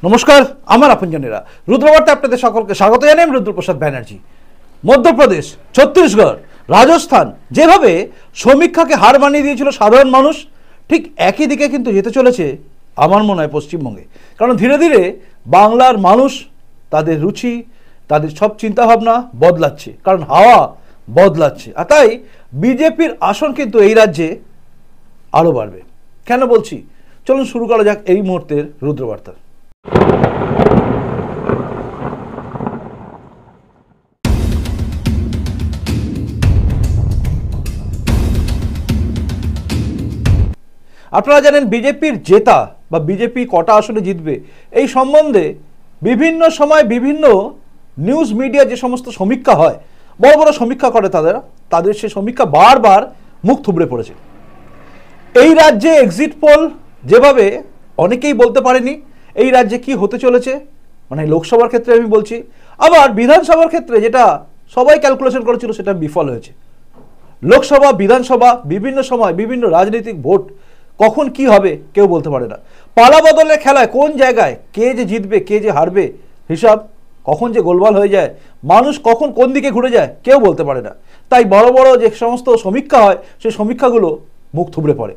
নমস্কার, আমার আপনজনেরা রুদ্রবার্তা আপনাদের সকলকে স্বাগত জানাই। আমি রুদ্রপ্রসাদ ব্যানার্জি। মধ্যপ্রদেশ, ছত্তিশগড়, রাজস্থান যেভাবে সমীক্ষাকে হার মানিয়ে দিয়েছিল সাধারণ মানুষ, ঠিক একই দিকে কিন্তু যেতে চলেছে আমার মনে হয় পশ্চিমবঙ্গে। কারণ ধীরে ধীরে বাংলার মানুষ তাদের রুচি, তাদের সব চিন্তাভাবনা বদলাচ্ছে, কারণ হাওয়া বদলাচ্ছে। আর তাই বিজেপির আসন কিন্তু এই রাজ্যে আরও বাড়বে। কেন বলছি, চলুন শুরু করা যাক এই মুহূর্তের রুদ্রবার্তা। আপনারা জানেন বিজেপির জেতা বা বিজেপি কটা আসনে জিতবে এই সম্বন্ধে বিভিন্ন সময় বিভিন্ন নিউজ মিডিয়া যে সমস্ত সমীক্ষা হয়, বড় বড় সমীক্ষা করে তাদের সেই সমীক্ষা বারবার মুখ থুবড়ে পড়েছে। এই রাজ্যে এক্সিট পোল যেভাবে অনেকেই বলতে পারেনি এই রাজ্যে কি হতে চলেছে, মানে লোকসভার ক্ষেত্রে আমি বলছি, আবার বিধানসভার ক্ষেত্রে যেটা সবাই ক্যালকুলেশন করেছিল সেটা বিফল হয়েছে। লোকসভা, বিধানসভা বিভিন্ন সময় বিভিন্ন রাজনৈতিক ভোট কখন কি হবে কেউ বলতে পারে না। পালা বদলের খেলায় কোন জায়গায় কে যে জিতবে কে যে হারবে হিসাব কখন যে গোলমাল হয়ে যায়, মানুষ কখন কোন দিকে ঘুরে যায় কেউ বলতে পারে না। তাই বড় বড় যে সমস্ত সমীক্ষা হয় সেই সমীক্ষাগুলো মুখ থুবড়ে পড়ে।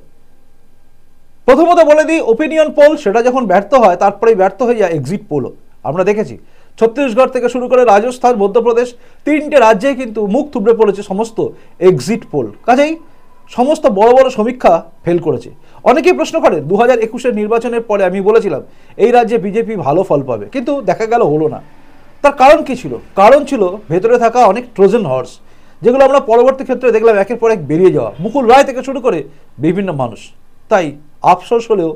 প্রথমত বলে দিই, ওপিনিয়ন পোল সেটা যখন ব্যর্থ হয় তারপরেই ব্যর্থ হয়ে যায় এক্সিট পোলও। আমরা দেখেছি ছত্তিশগড় থেকে শুরু করে রাজস্থান, মধ্যপ্রদেশ, তিনটে রাজ্যেই কিন্তু মুখ থুবড়ে পড়েছে সমস্ত এক্সিট পোল। কাজেই সমস্ত বড় বড় সমীক্ষা ফেল করেছে। অনেকেই প্রশ্ন করেন 2021-এর নির্বাচনের পরে আমি বলেছিলাম এই রাজ্যে বিজেপি ভালো ফল পাবে, কিন্তু দেখা গেল হলো না। তার কারণ কি ছিল? কারণ ছিল ভেতরে থাকা অনেক ট্রোজান হর্স, যেগুলো আমরা পরবর্তী ক্ষেত্রে দেখলাম একের পর এক বেরিয়ে যাওয়া, মুকুল রায় থেকে শুরু করে বিভিন্ন মানুষ। তাই আফসোস হলেও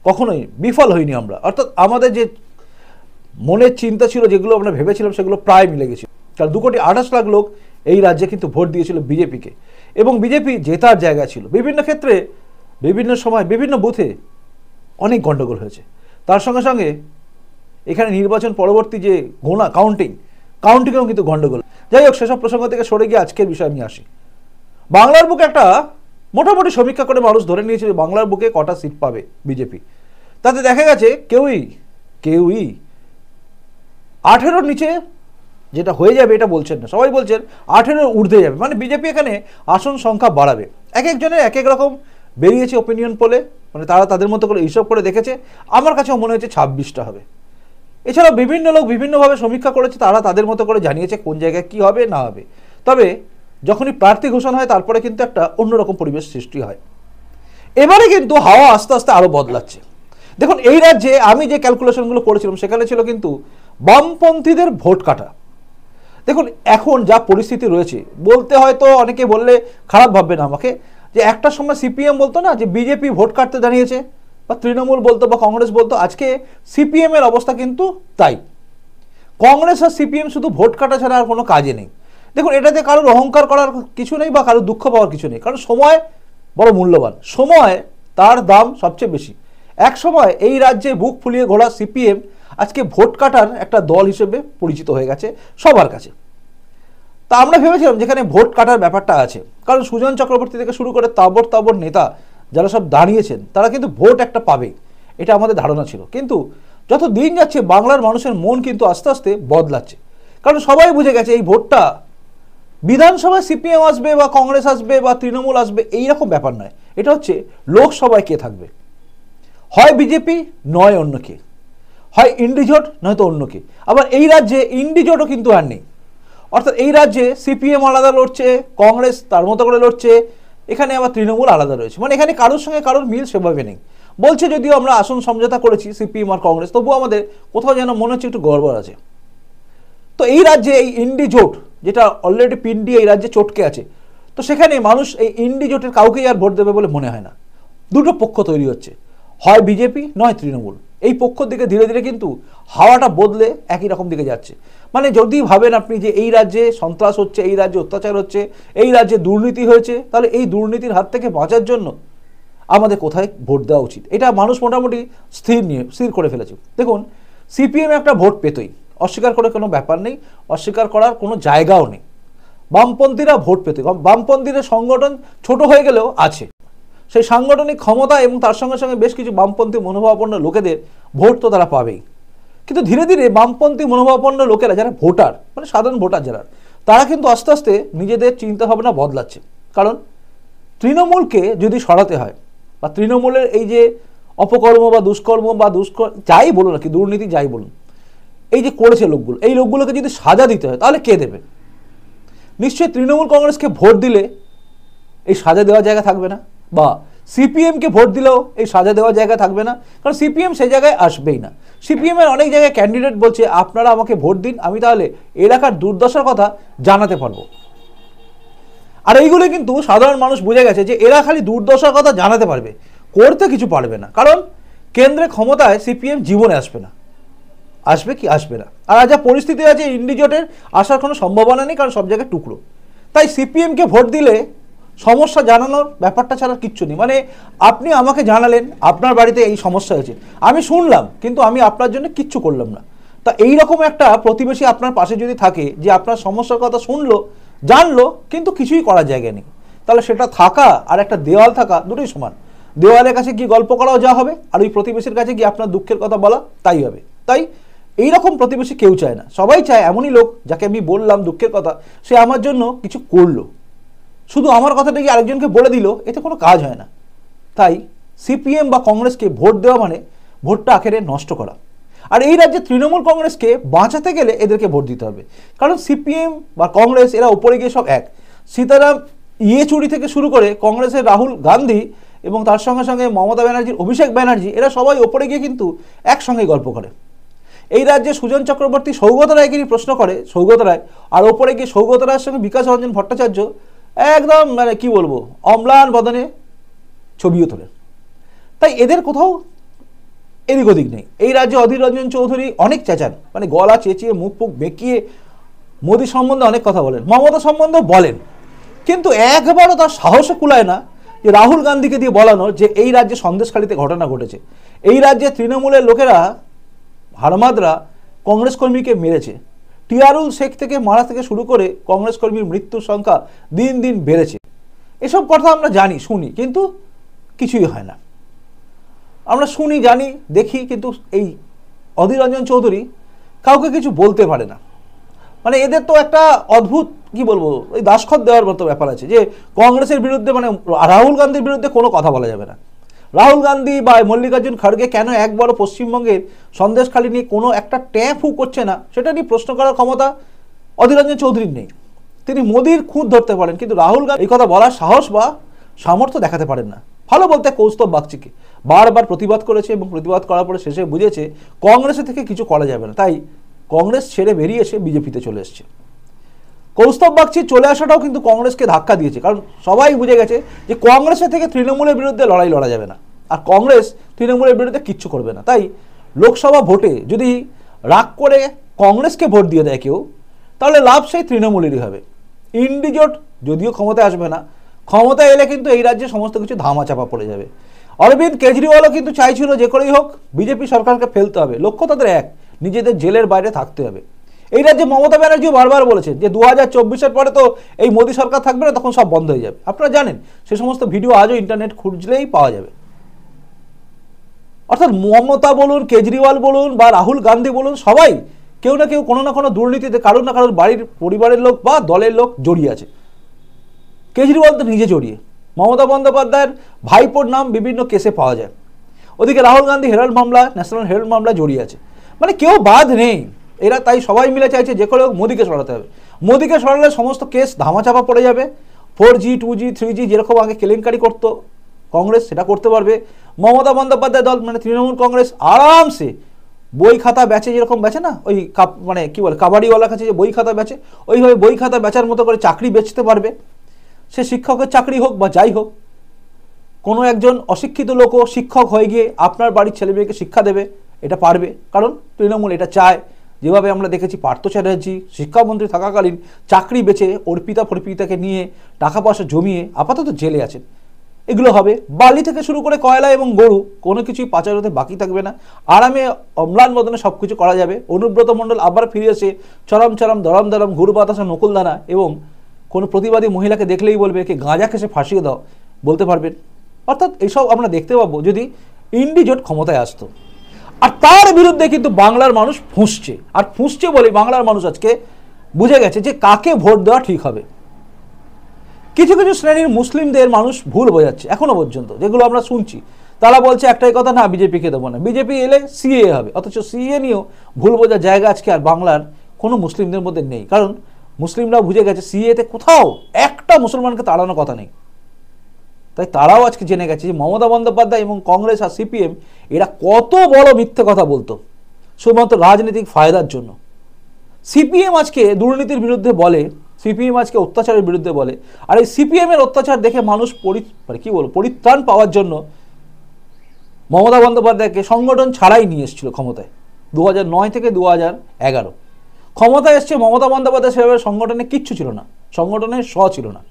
কখনোই বিফল হইনি আমরা, অর্থাৎ আমাদের যে মনের চিন্তা ছিল, যেগুলো আমরা ভেবেছিলাম সেগুলো প্রায় মিলে গেছিল। কারণ 2,28,00,000 লোক এই রাজ্যে কিন্তু ভোট দিয়েছিল বিজেপিকে, এবং বিজেপি জেতার জায়গা ছিল। বিভিন্ন ক্ষেত্রে বিভিন্ন সময় বিভিন্ন বুথে অনেক গণ্ডগোল হয়েছে। তার সঙ্গে সঙ্গে এখানে নির্বাচন পরবর্তী যে গোনা কাউন্টিংয়েও কিন্তু গণ্ডগোল। যাই হোক, সেসব প্রসঙ্গ থেকে সরে গিয়ে আজকের বিষয়ে আমি আসি। বাংলার বুকে একটা মোটামুটি সমীক্ষা করে মানুষ ধরে নিয়েছিল বাংলার বুকে কটা সিট পাবে বিজেপি। তাতে দেখা গেছে কেউই 18-র নিচে যেটা হয়ে যাবে এটা বলছেন না, সবাই বলছেন 18-এর ঊর্ধ্বে যাবে, মানে বিজেপি এখানে আসন সংখ্যা বাড়াবে। এক একজনের এক এক রকম বেরিয়েছে ওপিনিয়ন পোলে, মানে তারা তাদের মতো করে হিসাব করে দেখেছে। আমার কাছেও মনে হচ্ছে 26টা হবে। এছাড়াও বিভিন্ন লোক বিভিন্নভাবে সমীক্ষা করেছে, তারা তাদের মতো করে জানিয়েছে কোন জায়গায় কি হবে না হবে। তবে যখনই প্রার্থী ঘোষণা হয় তারপরে কিন্তু একটা অন্যরকম পরিবেশ সৃষ্টি হয়। এবারে কিন্তু হাওয়া আস্তে আস্তে আরও বদলাচ্ছে। দেখুন, এই রাজ্যে আমি যে ক্যালকুলেশনগুলো করেছিলাম সেখানে ছিল কিন্তু বামপন্থীদের ভোট কাটা। দেখুন এখন যা পরিস্থিতি রয়েছে, বলতে হয়তো অনেকে বললে খারাপ ভাববে না আমাকে, যে একটা সময় সিপিএম বলতো না যে বিজেপি ভোট কাটতে দাঁড়িয়েছে, বা তৃণমূল বলতো বা কংগ্রেস বলতো, আজকে সিপিএম এর অবস্থা কিন্তু তাই। কংগ্রেস আর সিপিএম শুধু ভোট কাটা ছাড়া আর কোনো কাজে নেই। দেখুন, এটাতে কারোর অহংকার করার কিছু নেই বা কারোর দুঃখ পাওয়ার কিছু নেই, কারণ সময় বড় মূল্যবান, সময় তার দাম সবচেয়ে বেশি। এক সময় এই রাজ্যে বুক ফুলিয়ে ঘোরা সিপিএম আজকে ভোট কাটার একটা দল হিসেবে পরিচিত হয়ে গেছে সবার কাছে। তা আমরা ভেবেছিলাম যেখানে ভোট কাটার ব্যাপারটা আছে, কারণ সুজন চক্রবর্তী থেকে শুরু করে তাবর নেতা যারা সব দাঁড়িয়েছেন তারা কিন্তু ভোট একটা পাবে, এটা আমাদের ধারণা ছিল। কিন্তু যত দিন যাচ্ছে বাংলার মানুষের মন কিন্তু আস্তে আস্তে বদলাচ্ছে, কারণ সবাই বুঝে গেছে এই ভোটটা বিধানসভায় সিপিএম আসবে বা কংগ্রেস আসবে বা তৃণমূল আসবে এইরকম ব্যাপার নয়। এটা হচ্ছে লোকসভায় কে থাকবে, হয় বিজেপি নয় অন্য কে, হয় ইন্ডিজোট নয়তো অন্য কে। আবার এই রাজ্যে ইন্ডিজোটও কিন্তু আর নেই, অর্থাৎ এই রাজ্যে সিপিএম আলাদা লড়ছে, কংগ্রেস তার মতো করে লড়ছে, এখানে আবার তৃণমূল আলাদা রয়েছে, মানে এখানে কারোর সঙ্গে কারোর মিল সেভাবে নেই। বলছে যদিও আমরা আসন সমঝোতা করেছি সিপিএম আর কংগ্রেস, তবুও আমাদের কোথাও যেন মনে হচ্ছে একটু গড়বড় আছে। তো এই রাজ্যে এই ইন্ডিজোট যেটা অলরেডি পিন্ডি এই রাজ্যে চটকে আছে, তো সেখানে মানুষ এই ইন্ডিজোটের কাউকেই আর ভোট দেবে বলে মনে হয় না। দুটো পক্ষ তৈরি হচ্ছে, হয় বিজেপি নয় তৃণমূল। এই পক্ষর দিকে ধীরে ধীরে কিন্তু হাওয়াটা বদলে একই রকম দিকে যাচ্ছে। মানে যদি ভাবেন আপনি যে এই রাজ্যে সন্ত্রাস হচ্ছে, এই রাজ্যে অত্যাচার হচ্ছে, এই রাজ্যে দুর্নীতি হয়েছে, তাহলে এই দুর্নীতির হাত থেকে বাঁচার জন্য আমাদের কোথায় ভোট দেওয়া উচিত, এটা মানুষ মোটামুটি স্থির করে ফেলেছে। দেখুন, সিপিএম একটা ভোট পেতই, অস্বীকার করে কোনো ব্যাপার নেই, অস্বীকার করার কোনো জায়গাও নেই। বামপন্থীরা ভোট পেতে, বামপন্থীদের সংগঠন ছোট হয়ে গেলেও আছে, সেই সাংগঠনিক ক্ষমতা এবং তার সঙ্গে সঙ্গে বেশ কিছু বামপন্থী মনোভাবাপন্ন লোকেদের ভোট তো তারা পাবেই। কিন্তু ধীরে ধীরে বামপন্থী মনোভাবাপন্ন লোকেরা যারা ভোটার, মানে সাধারণ ভোটার যারা, তারা কিন্তু আস্তে আস্তে নিজেদের চিন্তাভাবনা বদলাচ্ছে। কারণ তৃণমূলকে যদি সরাতে হয়, বা তৃণমূলের এই যে অপকর্ম বা দুষ্কর্ম বা যাই বলুন না কি, দুর্নীতি যাই বলুন, এই যে করেছে লোকগুলো, এই লোকগুলোকে যদি সাজা দিতে হয় তাহলে কে দেবে? নিশ্চয়ই তৃণমূল কংগ্রেসকে ভোট দিলে এই সাজা দেওয়ার জায়গা থাকবে না, বা সিপিএমকে ভোট দিলেও এই সাজা দেওয়ার জায়গা থাকবে না, কারণ সিপিএম সেই জায়গায় আসবেই না। সিপিএমের অনেক জায়গায় ক্যান্ডিডেট বলছে আপনারা আমাকে ভোট দিন, আমি তাহলে এলাকার দুর্দশার কথা জানাতে পারবো। আর এইগুলো কিন্তু সাধারণ মানুষ বুঝে গেছে যে এরা খালি দুর্দশার কথা জানাতে পারবে, করতে কিছু পারবে না। কারণ কেন্দ্রে ক্ষমতায় সিপিএম জীবনে আসবে না। আসবে কি? আসবে না। আর যা পরিস্থিতি আছে, ইন্ডিজোটের আসার কোনো সম্ভাবনা নেই, কারণ সব জায়গায় টুকরো। তাই সিপিএমকে ভোট দিলে সমস্যা জানানোর ব্যাপারটা ছাড়া কিচ্ছু নেই। মানে আপনি আমাকে জানালেন আপনার বাড়িতে এই সমস্যা হয়েছে, আমি শুনলাম, কিন্তু আমি আপনার জন্য কিচ্ছু করলাম না। তা এইরকম একটা প্রতিবেশী আপনার পাশে যদি থাকে, যে আপনার সমস্যার কথা শুনলো, জানলো, কিন্তু কিছুই করার জায়গা নেই, তাহলে সেটা থাকা আর একটা দেওয়াল থাকা দুটোই সমান। দেওয়ালের কাছে গিয়ে গল্প করাও যা হবে, আর ওই প্রতিবেশীর কাছে গিয়ে আপনার দুঃখের কথা বলা তাই হবে। তাই এইরকম প্রতিবেশী কেউ চায় না। সবাই চায় এমনই লোক যাকে আমি বললাম দুঃখের কথা, সে আমার জন্য কিছু করলো। শুধু আমার কথাটা কি আরেকজনকে বলে দিল, এতে কোনো কাজ হয় না। তাই সিপিএম বা কংগ্রেসকে ভোট দেওয়া মানে ভোটটা আখেরে নষ্ট করা। আর এই রাজ্যে তৃণমূল কংগ্রেসকে বাঁচাতে গেলে এদেরকে ভোট দিতে হবে। কারণ সিপিএম বা কংগ্রেস এরা উপরে গিয়ে সব এক। সীতারাম ইয়েচুরি থেকে শুরু করে কংগ্রেসের রাহুল গান্ধী এবং তার সঙ্গে সঙ্গে মমতা ব্যানার্জির অভিষেক ব্যানার্জি, এরা সবাই ওপরে গিয়ে কিন্তু একসঙ্গেই গল্প করে। এই রাজ্যে সুজন চক্রবর্তী সৌগত রায়গিরি প্রশ্ন করে, সৌগত রায়, আর ওপরে গিয়ে সৌগত রায়ের সঙ্গে বিকাশ রঞ্জন ভট্টাচার্য একদম মানে কি বলবো, অম্লান বদনে ছবিও তোলে। তাই এদের কোথাও এদিক ওদিক নেই। এই রাজ্যে অধীর রঞ্জন চৌধুরী অনেক চেঁচান, মানে গলা চেঁচিয়ে মুখ ফুক বেঁকিয়ে মোদী সম্বন্ধে অনেক কথা বলেন, মমতা সম্বন্ধে বলেন, কিন্তু একবারও তার সাহসে কুলায় না যে রাহুল গান্ধীকে দিয়ে বলানোর যে এই রাজ্যে সন্দেশখালিতে ঘটনা ঘটেছে, এই রাজ্যে তৃণমূলের লোকেরা হারমাদরা কংগ্রেস কর্মীকে মেরেছে, টিয়ারুল শেখ থেকে মারা থেকে শুরু করে কংগ্রেস কর্মীর মৃত্যুর সংখ্যা দিন দিন বেড়েছে। এসব কথা আমরা জানি, শুনি, কিন্তু কিছুই হয় না। আমরা শুনি, জানি, দেখি, কিন্তু এই অধীর রঞ্জন চৌধুরী কাউকে কিছু বলতে পারে না। মানে এদের তো একটা অদ্ভুত কি বলবো, ওই দাসখত দেওয়ার মতো ব্যাপার আছে যে কংগ্রেসের বিরুদ্ধে, মানে রাহুল গান্ধীর বিরুদ্ধে কোনো কথা বলা যাবে না। রাহুল গান্ধী বা মল্লিকার্জুন খড়গে কেন একবারও পশ্চিমবঙ্গের সন্দেশখালি নিয়ে কোনো একটা ট্যাপও করছে না, সেটা নিয়ে প্রশ্ন করার ক্ষমতা অধীর রঞ্জন চৌধুরীর নেই। তিনি মোদির খুঁত ধরতে পারেন, কিন্তু রাহুল গান্ধী এই কথা বলার সাহস বা সামর্থ্য দেখাতে পারেন না। ভালো বলতে কৌস্তব বাগচিকে বারবার প্রতিবাদ করেছে, এবং প্রতিবাদ করার পরে শেষে বুঝেছে কংগ্রেসের থেকে কিছু করা যাবে না, তাই কংগ্রেস ছেড়ে বেরিয়ে এসে বিজেপিতে চলে এসছে। কৌস্তব বাগচি চলে আসাটাও কিন্তু কংগ্রেসকে ধাক্কা দিয়েছে, কারণ সবাই বুঝে গেছে যে কংগ্রেসের থেকে তৃণমূলের বিরুদ্ধে লড়াই লড়া যাবে না, আর কংগ্রেস তৃণমূলের বিরুদ্ধে কিচ্ছু করবে না। তাই লোকসভা ভোটে যদি রাগ করে কংগ্রেসকে ভোট দিয়ে দেয় কেউ, তাহলে লাভ সেই তৃণমূলেরই হবে। ইন্ডিজোট যদিও ক্ষমতায় আসবে না, ক্ষমতায় এলে কিন্তু এই রাজ্যে সমস্ত কিছু ধামাচাপা পড়ে যাবে। অরবিন্দ কেজরিওয়ালও কিন্তু চাইছিল যে করেই হোক বিজেপি সরকারকে ফেলতে হবে, লক্ষ্য তাদের এক, নিজেদের জেলের বাইরে থাকতে হবে। এই রাজ্যে মমতা ব্যানার্জিও বারবার বলেছেন যে 2024-এর পরে তো এই মোদী সরকার থাকবে না, তখন সব বন্ধ হয়ে যাবে। আপনারা জানেন সে সমস্ত ভিডিও আজও ইন্টারনেট খুঁজলেই পাওয়া যাবে। অর্থাৎ মমতা বলুন, কেজরিওয়াল বলুন বা রাহুল গান্ধী বলুন, সবাই কেউ না কেউ কোনো না কোনো দুর্নীতিতে কারোর না কারোর বাড়ির পরিবারের লোক বা দলের লোক জড়িয়ে আছে। কেজরিওয়াল তো নিজে জড়িয়ে, মমতা বন্দ্যোপাধ্যায়ের ভাইপোর নাম বিভিন্ন কেসে পাওয়া যায়। ওদিকে রাহুল গান্ধী হেরাল্ড মামলা, ন্যাশনাল হেরাল্ড মামলা জড়িয়ে আছে, মানে কেউ বাদ নেই। এরা তাই সবাই মিলে চাইছে যে করে হোক মোদীকে সরাতে হবে। মোদীকে সরালে সমস্ত কেস ধামাচাপা পড়ে যাবে। 4G 2G 3G যেরকম আগে কেলেঙ্কারি করতো কংগ্রেস, সেটা করতে পারবে। মমতা বন্দ্যোপাধ্যায় দল মানে তৃণমূল কংগ্রেস আরামসে বই খাতা বেচে, যেরকম বেচে না ওই মানে কি বলে কাবাডিওয়ালার কাছে যে বই খাতা বেচে, ওইভাবে বই খাতা বেচার মতো করে চাকরি বেচতে পারবে। সে শিক্ষকের চাকরি হোক বা যাই হোক, কোনো একজন অশিক্ষিত লোকও শিক্ষক হয়ে গিয়ে আপনার বাড়ির ছেলে মেয়েকে শিক্ষা দেবে, এটা পারবে। কারণ তৃণমূল এটা চায়। যেভাবে আমরা দেখেছি পার্থ চ্যাটার্জি শিক্ষামন্ত্রী থাকাকালীন চাকরি বেচে অর্পিতা ফর্পিতাকে নিয়ে টাকা পয়সা জমিয়ে আপাতত জেলে আছেন, এগুলো হবে। বালি থেকে শুরু করে কয়লা এবং গরু কোনো কিছুই পাচার হতে বাকি থাকবে না, আরামে অম্লান বদনে সব কিছু করা যাবে। অনুব্রত মণ্ডল আবার ফিরে এসে চরম চরম দরম দরম ঘুর বাতাসা নকুলদানা, এবং কোনো প্রতিবাদী মহিলাকে দেখলেই বলবে কি গাঁজা খেসে ফাঁসিয়ে দাও, বলতে পারবেন। অর্থাৎ এইসব আমরা দেখতে পাবো যদি ইন্ডি জোট ক্ষমতায় আসতো। আর তার বিরুদ্ধে কিন্তু বাংলার মানুষ ফুঁসছে, আর ফুঁসছে বলে বাংলার মানুষ আজকে বুঝে গেছে যে কাকে ভোট দেওয়া ঠিক হবে। কিছু কিছু শ্রেণীর মুসলিমদের মানুষ ভুল বোঝাচ্ছে এখনো পর্যন্ত, যেগুলো আমরা শুনছি। তারা বলছে একটাই কথা, না বিজেপিকে দেবো না, বিজেপি এলে সিএ হবে। অথচ সিএ নিয়েও ভুল বোঝার জায়গা আজকে আর বাংলার কোনো মুসলিমদের মধ্যে নেই, কারণ মুসলিমরা বুঝে গেছে সিএতে কোথাও একটা মুসলমানকে তাড়ানোর কথা নেই। তাই তারাও আজকে জেনে গেছে যে মমতা বন্দ্যোপাধ্যায় এবং কংগ্রেস আর সিপিএম এরা কত বড় মিথ্যে কথা বলতো শুধুমাত্র রাজনৈতিক ফায়দার জন্য। সিপিএম আজকে দুর্নীতির বিরুদ্ধে বলে, সিপিএম আজকে অত্যাচারের বিরুদ্ধে বলে, আর এই সিপিএমের অত্যাচার দেখে মানুষ পরিত্রাণ পাওয়ার জন্য মমতা বন্দ্যোপাধ্যায়কে সংগঠন ছাড়াই নিয়ে এসেছিল ক্ষমতায় 2009 থেকে 2011। ক্ষমতায় এসছে মমতা বন্দ্যোপাধ্যায়, সেভাবে সংগঠনে কিচ্ছু ছিল না, সংগঠনের ছিল না।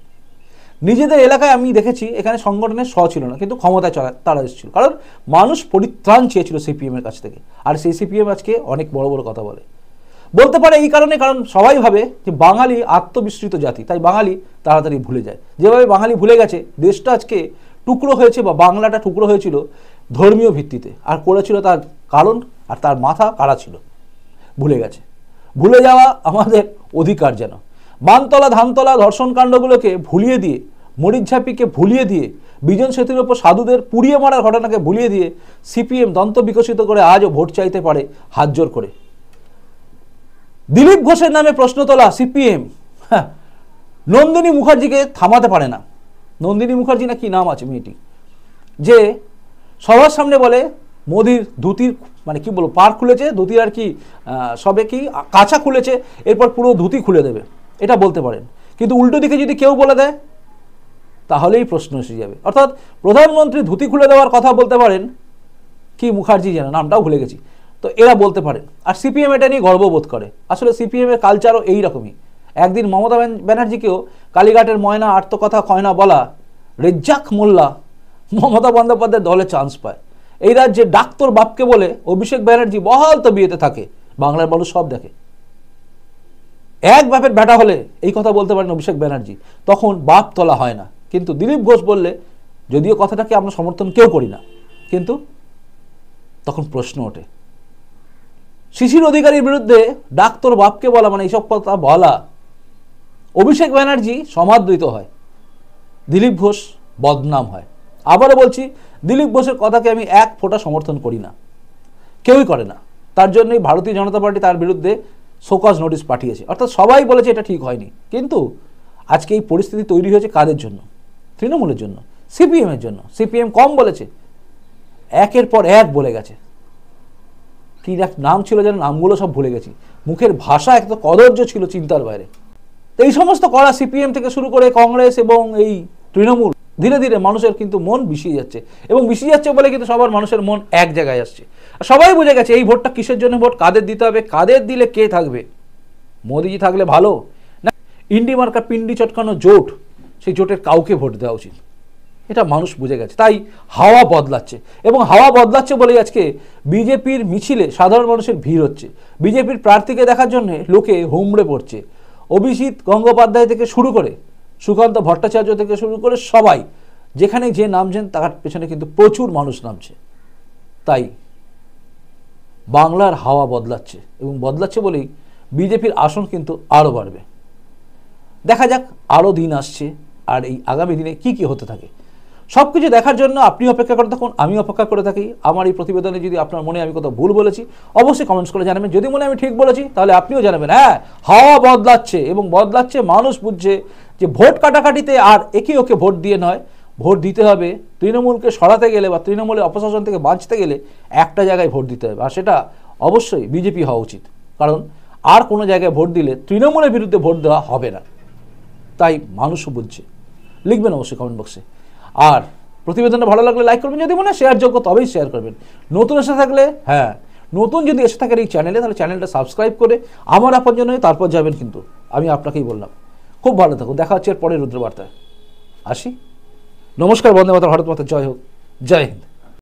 নিজেদের এলাকায় আমি দেখেছি এখানে সংগঠনের ছিল না, কিন্তু ক্ষমতায় তারা এসেছিল, কারণ মানুষ পরিত্রাণ চেয়েছিল সিপিএমের কাছ থেকে। আর সেই সিপিএম আজকে অনেক বড় বড় কথা বলতে পারে এই কারণে, কারণ সবাই ভাবে যে বাঙালি আত্মবিস্মৃত জাতি, তাই বাঙালি তাড়াতাড়ি ভুলে যায়। যেভাবে বাঙালি ভুলে গেছে দেশটা আজকে টুকরো হয়েছে, বা বাংলাটা টুকরো হয়েছিল ধর্মীয় ভিত্তিতে, আর করেছিল তার কারণ আর তার মাথা কারা ছিল, ভুলে গেছে। ভুলে যাওয়া আমাদের অধিকার। যেন বানতলা ধানতলা ধর্ষণ কাণ্ডগুলোকে ভুলিয়ে দিয়ে, মরিচঝাপিকে ভুলিয়ে দিয়ে, বিজন সেতুর ওপর সাধুদের পুড়িয়ে মারার ঘটনাকে ভুলিয়ে দিয়ে সিপিএম দন্ত বিকশিত করে আজও ভোট চাইতে পারে হাত জোর করে। দিলীপ ঘোষের নামে প্রশ্ন তোলা সিপিএম নন্দিনী মুখার্জিকে থামাতে পারে না। নন্দিনী মুখার্জি না কি নাম আছে মেয়েটি, যে সবার সামনে বলে মোদির ধুতির কি বলবো পার খুলেছে, ধুতির আর কি সবে কি কাছা খুলেছে, এরপর পুরো ধুতি খুলে দেবে, এটা বলতে পারেন। কিন্তু উল্টো দিকে যদি কেউ বলে দেয় তাহলেই প্রশ্ন এসে যাবে। অর্থাৎ প্রধানমন্ত্রী ধুতি খুলে দেওয়ার কথা বলতে পারেন, কি মুখার্জি যেন নামটাও ভুলে গেছি, তো এরা বলতে পারেন। আর সিপিএম এটা নিয়ে গর্ববোধ করে। আসলে সিপিএমের কালচারও এইরকমই। একদিন মমতা ব্যানার্জিকেও কালীঘাটের ময়না আত্মকথা কয়না বলা রেজ্জাক মোল্লা মমতা বন্দ্যোপাধ্যায়ের দলে চান্স পায়। এই রাজ্যে ডাক্তার বাপকে বলে অভিষেক ব্যানার্জি বহাল তো বিয়েতে থাকে, বাংলার মানুষ সব দেখে। এক বাপের বেটা হলে এই কথা বলতে পারেন অভিষেক ব্যানার্জি, তখন বাপ তোলা হয় না। কিন্তু দিলীপ ঘোষ বললে, যদিও কথাটাকে আমরা সমর্থন কেউ করি না, কিন্তু তখন প্রশ্ন ওঠে। শিশির অধিকারীর বিরুদ্ধে ডাক্তার বাপকে বলা এইসব কথা বলা, অভিষেক ব্যানার্জি সমাদৃত হয়, দিলীপ ঘোষ বদনাম হয়। আবারও বলছি, দিলীপ ঘোষের কথাকে আমি এক ফোঁটা সমর্থন করি না, কেউই করে না। তার জন্যই ভারতীয় জনতা পার্টি তার বিরুদ্ধে শোকজ নোটিশ পাঠিয়েছে। অর্থাৎ সবাই বলেছে এটা ঠিক হয়নি, কিন্তু আজকে এই পরিস্থিতি তৈরি হয়েছে কাদের জন্য? তৃণমূলের জন্য, সিপিএমের জন্য। সিপিএম কম বলেছে, একের পর এক বলে গেছে। কি নাম ছিল যেন, নামগুলো সব ভুলে গেছি, মুখের ভাষা এত কদর্য ছিল চিন্তার বাইরে। তো এই সমস্ত করা সিপিএম থেকে শুরু করে কংগ্রেস এবং এই তৃণমূল ধীরে ধীরে মানুষের কিন্তু মন বিষিয়ে যাচ্ছে, এবং বিষিয়ে যাচ্ছে বলে কিন্তু সবার মানুষের মন এক জায়গায় আসছে। সবাই বুঝে গেছে এই ভোটটা কিসের জন্য ভোট, কাদের দিতে হবে, কাদের দিলে কে থাকবে। মোদিজি থাকলে ভালো না, ইন্ডি মার্কা পিন্ডি চটকানো জোট, সেই জোটের কাউকে ভোট দেওয়া উচিত, এটা মানুষ বুঝে গেছে। তাই হাওয়া বদলাচ্ছে, এবং হাওয়া বদলাচ্ছে বলেই আজকে বিজেপির মিছিলে সাধারণ মানুষের ভিড় হচ্ছে। বিজেপির প্রার্থীকে দেখার জন্য লোকে হুমড়ে পড়ছে। অভিজিৎ গঙ্গোপাধ্যায় থেকে শুরু করে সুকান্ত ভট্টাচার্য থেকে শুরু করে সবাই যেখানে যে নামছেন তার পেছনে কিন্তু প্রচুর মানুষ নামছে। তাই বাংলার হাওয়া বদলাচ্ছে, এবং বদলাচ্ছে বলেই বিজেপির আসন কিন্তু আরও বাড়বে। দেখা যাক আরও দিন আসছে, আর এই আগামী দিনে কি কি হতে থাকে সব কিছু দেখার জন্য আপনি অপেক্ষা করে থাকুন, আমি অপেক্ষা করে থাকি। আমার এই প্রতিবেদনে যদি আপনার মনে আমি কোথাও ভুল বলেছি অবশ্যই কমেন্টস করে জানাবেন। যদি মনে আমি ঠিক বলেছি তাহলে আপনিও জানাবেন। হ্যাঁ, হাওয়া বদলাচ্ছে, এবং বদলাচ্ছে, মানুষ বুঝছে যে ভোট কাটাকাটিতে আর একে ওকে ভোট দিয়ে নয়, ভোট দিতে হবে তৃণমূলকে সরাতে গেলে বা তৃণমূলের অপশাসন থেকে বাঁচতে গেলে একটা জায়গায় ভোট দিতে হবে, আর সেটা অবশ্যই বিজেপি হওয়া উচিত। কারণ আর কোনো জায়গায় ভোট দিলে তৃণমূলের বিরুদ্ধে ভোট দেওয়া হবে না। তাই মানুষও বুঝছে। লিখবেন অবশ্যই কমেন্ট বক্সে। আর প্রতিবেদনটা ভালো লাগলে লাইক করবেন, যদি মনে হয় শেয়ারযোগ্য তবেই শেয়ার করবেন। নতুন এসে থাকলে, হ্যাঁ নতুন যদি এসে থাকেন এই চ্যানেলে, তাহলে চ্যানেলটা সাবস্ক্রাইব করে আমার আপন জন্য তারপর যাবেন। কিন্তু আমি আপনাকেই বললাম, খুব ভালো থাকুন। দেখা হচ্ছে এর পরের রুদ্রবার্তায়। আসি, নমস্কার, বন্দে মাতরম, ভারত মাতা জয় হোক, জয় হিন্দ।